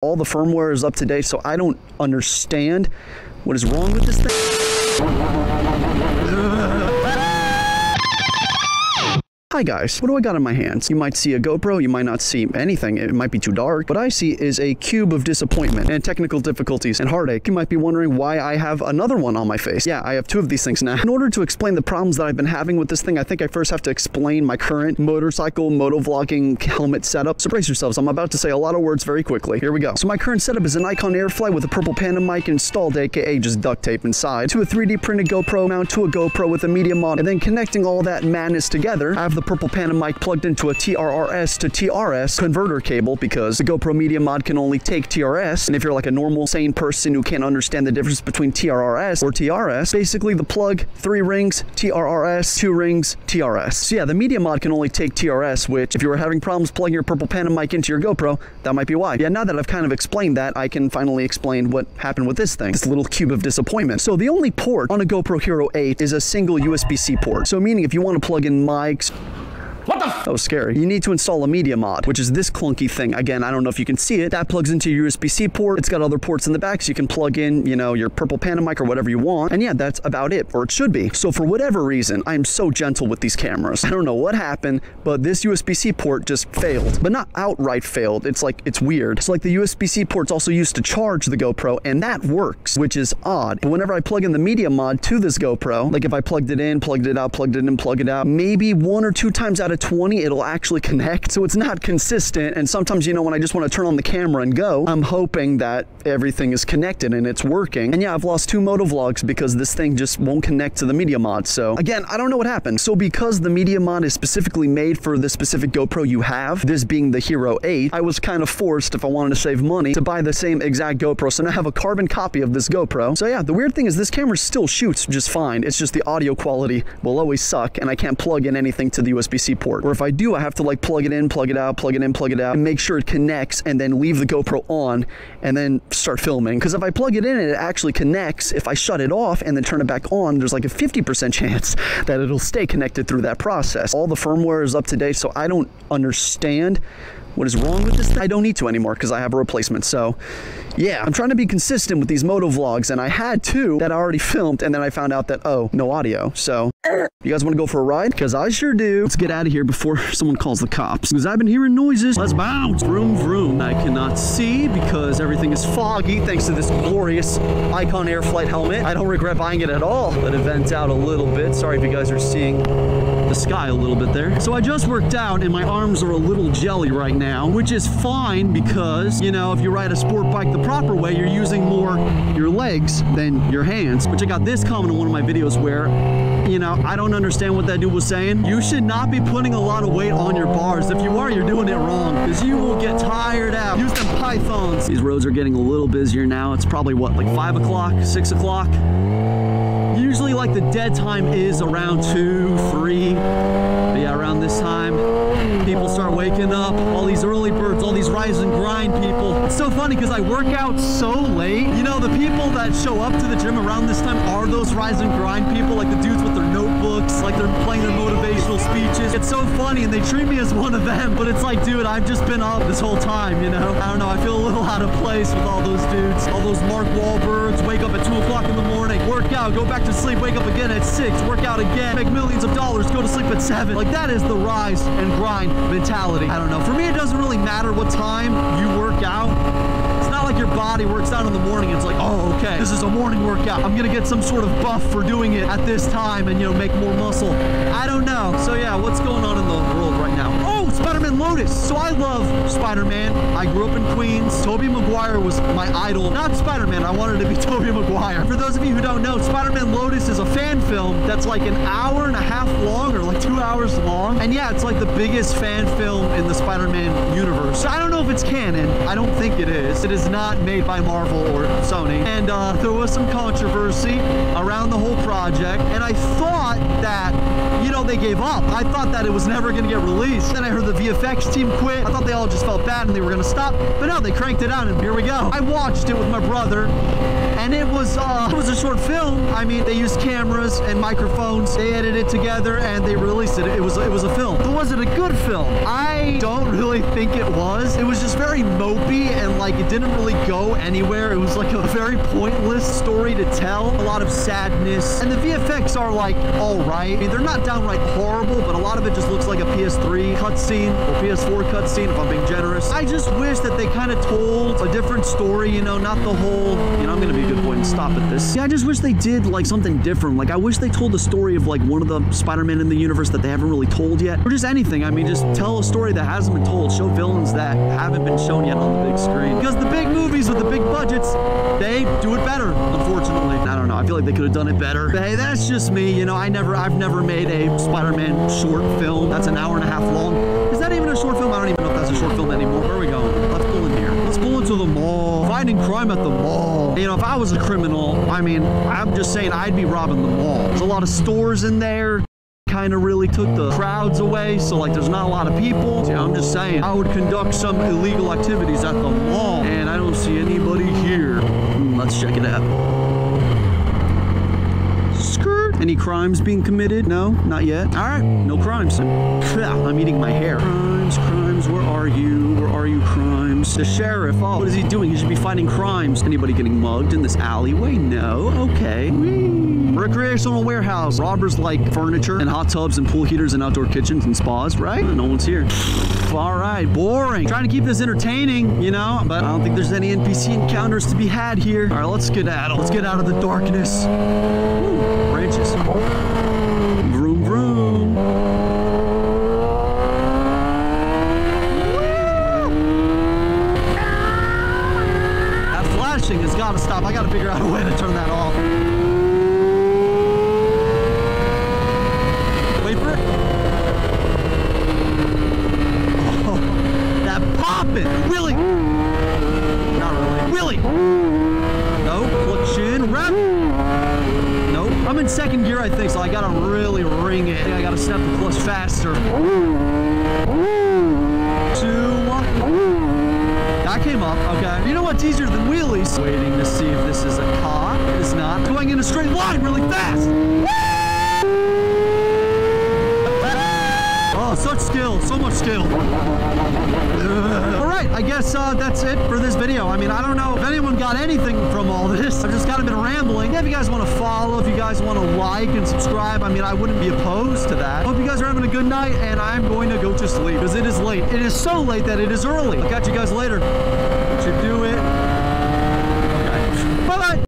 All the firmware is up to date, so I don't understand what is wrong with this thing. Hi guys, what do I got in my hands? You might see a GoPro, you might not see anything, it might be too dark. What I see is a cube of disappointment and technical difficulties and heartache. You might be wondering why I have another one on my face. Yeah, I have two of these things now. In order to explain the problems that I've been having with this thing, I think I first have to explain my current motorcycle motovlogging helmet setup. So brace yourselves, I'm about to say a lot of words very quickly. Here we go. So my current setup is an Nikon Airfly with a purple Panda mic installed, aka just duct tape inside, to a 3D printed GoPro mount to a GoPro with a media mod, and then connecting all that madness together, I have the purple Panda mic plugged into a TRRS to TRS converter cable because the GoPro media mod can only take TRS, and if you're like a normal sane person who can't understand the difference between TRRS or TRS, basically the plug 3 rings TRRS, 2 rings TRS. So yeah, the media mod can only take TRS, which if you were having problems plugging your purple Panda mic into your GoPro, that might be why. Yeah, now that I've kind of explained that, I can finally explain what happened with this thing, this little cube of disappointment. So the only port on a GoPro Hero 8 is a single USB-C port. So meaning if you want to plug in mics, what the f? That was scary. You need to install a media mod, which is this clunky thing. Again, I don't know if you can see it. That plugs into your USB-C port. It's got other ports in the back, so you can plug in, you know, your purple Panda mic or whatever you want. And yeah, that's about it, or it should be. So for whatever reason, I'm so gentle with these cameras. I don't know what happened, but this USB-C port just failed. But not outright failed. It's like, it's weird. It's like the USB-C port's also used to charge the GoPro, and that works, which is odd. But whenever I plug in the media mod to this GoPro, like if I plugged it in, plugged it out, plugged it in, plug it out, maybe 1 or 2 times out of 20, it'll actually connect. So it's not consistent. And sometimes, you know, when I just want to turn on the camera and go, I'm hoping that everything is connected and it's working. And yeah, I've lost 2 moto vlogs because this thing just won't connect to the media mod. So again, I don't know what happened. So because the media mod is specifically made for the specific GoPro you have, this being the Hero 8, I was kind of forced, if I wanted to save money, to buy the same exact GoPro. So now I have a carbon copy of this GoPro. So yeah, the weird thing is this camera still shoots just fine. It's just the audio quality will always suck and I can't plug in anything to the USB-C port. Or if I do, I have to like plug it in, plug it out, plug it in, plug it out, and make sure it connects and then leave the GoPro on and then start filming. Because if I plug it in and it actually connects, if I shut it off and then turn it back on, there's like a 50% chance that it'll stay connected through that process. All the firmware is up to date, so I don't understand what is wrong with this thing. I don't need to anymore because I have a replacement. So yeah, I'm trying to be consistent with these moto vlogs, and I had 2 that I already filmed, and then I found out that, oh, no audio. So you guys want to go for a ride? Because I sure do. Let's get out of here before someone calls the cops, because I've been hearing noises. Let's bounce. Vroom, vroom. I cannot see because everything is foggy thanks to this glorious Icon Air Flight helmet. I don't regret buying it at all. Let it vent out a little bit. Sorry if you guys are seeing the sky a little bit there. So I just worked out and my arms are a little jelly right now, which is fine because, you know, if you ride a sport bike the proper way, you're using more your legs than your hands, which I got this comment in one of my videos where, you know, I don't understand what that dude was saying. You should not be putting a lot of weight on your bars. If you are, you're doing it wrong because you will get tired out. Use them pythons. These roads are getting a little busier now. It's probably what, like 5 o'clock, 6 o'clock? Usually like the dead time is around 2, 3. But yeah, around this time, people start waking up. All these early birds, all these rise and grind people. It's so funny because I work out so late. You know, the people that show up to the gym around this time are those rise and grind people, like the dudes with their notebooks, like they're playing their motivational speeches. It's so funny and they treat me as one of them, but it's like, dude, I've just been up this whole time, you know? I don't know, I feel a little out of place with all those dudes. All those Mark Wahlbergs, wake up at 2 o'clock in the morning, work out, go back to sleep, wake up again at 6, work out again, make millions of dollars, go to sleep at 7. Like, that is the rise and grind mentality. I don't know. For me, it doesn't really matter what time you work out. It's not like your body works out in the morning. It's like, oh, okay, this is a morning workout. I'm gonna get some sort of buff for doing it at this time and, you know, make more muscle. I don't know. So yeah, what's going on in the world right now? Oh, Spiderman Lotus. So I love Spider-Man. I grew up in Queens. Tobey Maguire was my idol. Not Spider-Man. I wanted to be Tobey Maguire. For those of you who don't know, Spider-Man Lotus is a fan film that's like an hour and a half long or like 2 hours long. And yeah, it's like the biggest fan film in the Spider-Man universe. I don't know if it's canon. I don't think it is. It is not made by Marvel or Sony. And there was some controversy around the whole project. And I thought that you know, they gave up. I thought that it was never going to get released. Then I heard the VFX team quit. I thought they all just felt bad and they were going to stop. But no, they cranked it out and here we go. I watched it with my brother and it was a short film. I mean, they used cameras and microphones. They edited it together and they released it. It was a film. But was it a good film? I don't really think it was. It was just very mopey and like it didn't really go anywhere. It was like a very pointless story to tell. A lot of sadness. And the VFX are like all right. I mean, they're not downright horrible, but a lot of it just looks like a PS3 cutscene or PS4 cutscene, if I'm being generous. I just wish that they kind of told a different story, you know, not the whole, you know, I'm gonna be a good boy and stop at this. Yeah, I just wish they did like something different. Like I wish they told the story of like one of the Spider-Man in the universe that they haven't really told yet. Or just anything. I mean, just tell a story that hasn't been told. Show villains that haven't been shown yet on the big screen. Because the big movies with the big budgets, they do it better, unfortunately. I don't know. I feel like they could have done it better. But hey, that's just me. You know, I've never made a Spider-Man short film that's an hour and a half long. Is that even a short film? I don't even know if that's a short film anymore. Where are we going? Let's pull in here. Let's pull into the mall. Fighting crime at the mall. You know, if I was a criminal, I mean, I'm just saying I'd be robbing the mall. There's a lot of stores in there. Kind of really took the crowds away, so like there's not a lot of people. Yeah, I'm just saying I would conduct some illegal activities at the mall and I don't see anybody here. Let's check it out. Skirt. Any crimes being committed? No, not yet. All right, no crimes. I'm eating my hair. Crimes, where are you? Where are you, crimes? The sheriff, oh, what is he doing? He should be fighting crimes. Anybody getting mugged in this alleyway? No, okay. Recreational warehouse. Robbers like furniture and hot tubs and pool heaters and outdoor kitchens and spas, right? No one's here. All right, boring. Trying to keep this entertaining, you know, but I don't think there's any NPC encounters to be had here. All right, let's skedaddle. Let's get out of the darkness. Ooh, branches. Vroom, vroom. That flashing has got to stop. I got to figure out a way to turn that off. Really? Not really. Really? No. Clutch in. Wrap. Nope. I'm in second gear, I think, so I gotta really ring it. I think I gotta step the clutch faster. 2, 1. That came up. Okay. You know what's easier than wheelies? Waiting to see if this is a car. It is not. Going in a straight line really fast. Oh, such skill. So much skill. Alright, I guess that's it for this video. I mean, I don't know if anyone got anything from all this. I've just kind of been rambling. Yeah, if you guys want to follow, if you guys want to like and subscribe, I mean, I wouldn't be opposed to that. Hope you guys are having a good night, and I'm going to go to sleep because it is late. It is so late that it is early. I'll catch you guys later. That should do it.